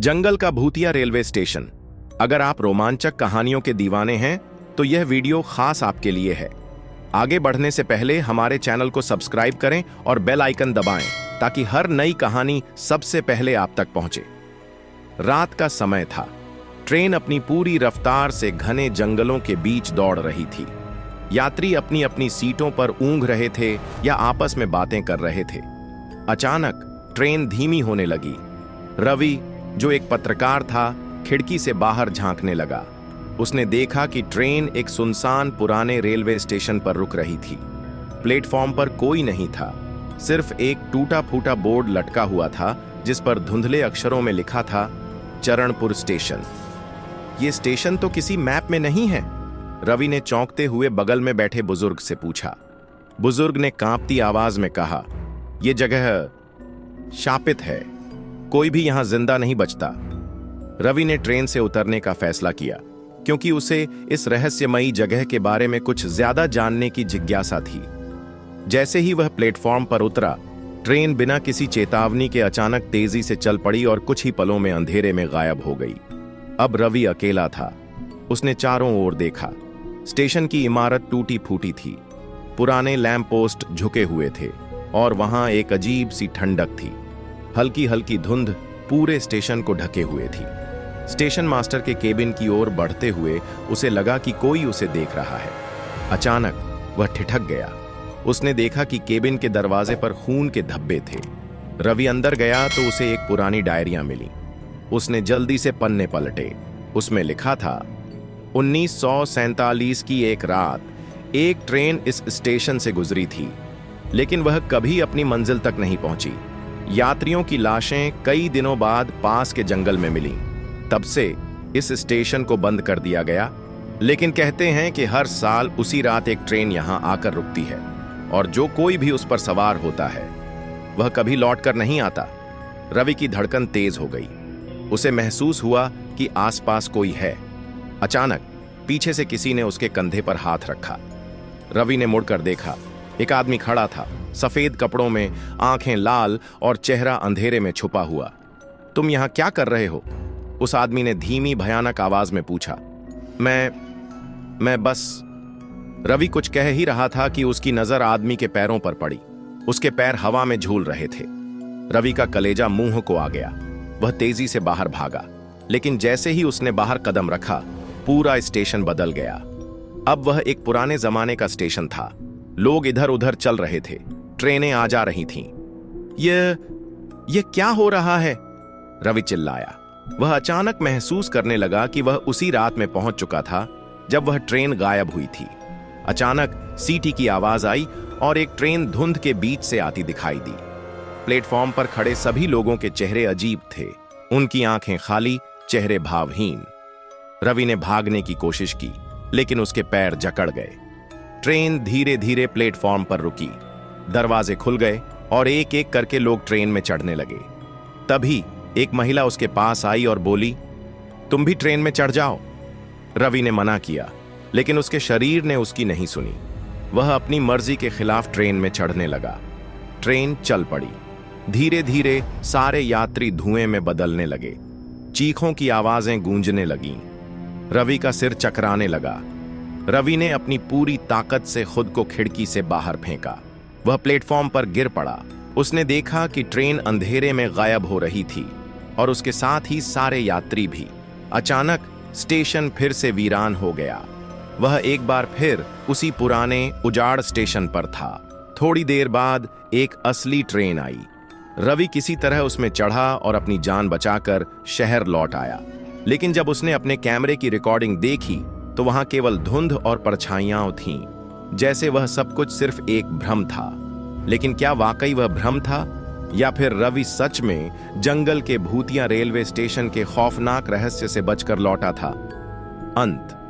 जंगल का भूतिया railway station. अगर आप रोमांचक कहानियों के दीवाने हैं तो यह वीडियो खास आपके लिए है। आगे बढ़ने से पहले हमारे चैनल को सब्सक्राइब करें और बेल आइकन दबाएं ताकि हर नई कहानी सबसे पहले आप तक पहुंचे। रात का समय था। ट्रेन अपनी पूरी रफ्तार से घने जंगलों के बीच दौड़ रही थी। यात्री अपनी अपनी सीटों पर ऊँघ रहे थे या आपस में बातें कर रहे थे। अचानक ट्रेन धीमी होने लगी। रवि, जो एक पत्रकार था, खिड़की से बाहर झांकने लगा। उसने देखा कि ट्रेन एक सुनसान पुराने रेलवे स्टेशन पर रुक रही थी। प्लेटफॉर्म पर कोई नहीं था, सिर्फ एक टूटा फूटा बोर्ड लटका हुआ था जिस पर धुंधले अक्षरों में लिखा था चरणपुर स्टेशन। ये स्टेशन तो किसी मैप में नहीं है। रवि ने चौंकते हुए बगल में बैठे बुजुर्ग से पूछा। बुजुर्ग ने कांपती आवाज में कहा, यह जगह शापित है, कोई भी यहां जिंदा नहीं बचता। रवि ने ट्रेन से उतरने का फैसला किया क्योंकि उसे इस रहस्यमयी जगह के बारे में कुछ ज्यादा जानने की जिज्ञासा थी। जैसे ही वह प्लेटफॉर्म पर उतरा, ट्रेन बिना किसी चेतावनी के अचानक तेजी से चल पड़ी और कुछ ही पलों में अंधेरे में गायब हो गई। अब रवि अकेला था। उसने चारों ओर देखा। स्टेशन की इमारत टूटी फूटी थी, पुराने लैंप पोस्ट झुके हुए थे और वहां एक अजीब सी ठंडक थी। हल्की हल्की धुंध पूरे स्टेशन को ढके हुए थी। स्टेशन मास्टर के केबिन की ओर बढ़ते हुए उसे लगा कि कोई उसे देख रहा है। अचानक वह ठिठक गया। उसने देखा कि केबिन के दरवाजे पर खून के धब्बे थे। रवि अंदर गया तो उसे एक पुरानी डायरियां मिली। उसने जल्दी से पन्ने पलटे। उसमें लिखा था, 1947 की एक रात एक ट्रेन इस स्टेशन से गुजरी थी, लेकिन वह कभी अपनी मंजिल तक नहीं पहुंची। यात्रियों की लाशें कई दिनों बाद पास के जंगल में मिलीं। तब से इस स्टेशन को बंद कर दिया गया, लेकिन कहते हैं कि हर साल उसी रात एक ट्रेन यहां आकर रुकती है और जो कोई भी उस पर सवार होता है वह कभी लौटकर नहीं आता। रवि की धड़कन तेज हो गई। उसे महसूस हुआ कि आसपास कोई है। अचानक पीछे से किसी ने उसके कंधे पर हाथ रखा। रवि ने मुड़कर देखा। एक आदमी खड़ा था, सफेद कपड़ों में, आंखें लाल और चेहरा अंधेरे में छुपा हुआ। तुम यहां क्या कर रहे हो? उस आदमी ने धीमी भयानक आवाज में पूछा। मैं बस। रवि कुछ कह ही रहा था कि उसकी नजर आदमी के पैरों पर पड़ी। उसके पैर हवा में झूल रहे थे। रवि का कलेजा मुंह को आ गया। वह तेजी से बाहर भागा, लेकिन जैसे ही उसने बाहर कदम रखा, पूरा स्टेशन बदल गया। अब वह एक पुराने जमाने का स्टेशन था। लोग इधर उधर चल रहे थे, ट्रेनें आ जा रही थीं। ये क्या हो रहा है? रवि चिल्लाया। वह अचानक महसूस करने लगा कि वह उसी रात में पहुंच चुका था जब वह ट्रेन गायब हुई थी। अचानक सीटी की आवाज आई और एक ट्रेन धुंध के बीच से आती दिखाई दी। प्लेटफॉर्म पर खड़े सभी लोगों के चेहरे अजीब थे। उनकी आंखें खाली, चेहरे भावहीन। रवि ने भागने की कोशिश की, लेकिन उसके पैर जकड़ गए। ट्रेन धीरे धीरे प्लेटफॉर्म पर रुकी। दरवाजे खुल गए और एक एक करके लोग ट्रेन में चढ़ने लगे। तभी एक महिला उसके पास आई और बोली, तुम भी ट्रेन में चढ़ जाओ। रवि ने मना किया, लेकिन उसके शरीर ने उसकी नहीं सुनी। वह अपनी मर्जी के खिलाफ ट्रेन में चढ़ने लगा। ट्रेन चल पड़ी। धीरे धीरे सारे यात्री धुएं में बदलने लगे। चीखों की आवाजें गूंजने लगीं। रवि का सिर चकराने लगा। रवि ने अपनी पूरी ताकत से खुद को खिड़की से बाहर फेंका। वह प्लेटफॉर्म पर गिर पड़ा। उसने देखा कि ट्रेन अंधेरे में गायब हो रही थी और उसके साथ ही सारे यात्री भी। अचानक स्टेशन फिर से वीरान हो गया। वह एक बार फिर उसी पुराने उजाड़ स्टेशन पर था। थोड़ी देर बाद एक असली ट्रेन आई। रवि किसी तरह उसमें चढ़ा और अपनी जान बचाकर शहर लौट आया। लेकिन जब उसने अपने कैमरे की रिकॉर्डिंग देखी तो वहां केवल धुंध और परछाइयां थीं, जैसे वह सब कुछ सिर्फ एक भ्रम था। लेकिन क्या वाकई वह भ्रम था, या फिर रवि सच में जंगल के भूतिया रेलवे स्टेशन के खौफनाक रहस्य से बचकर लौटा था? अंत।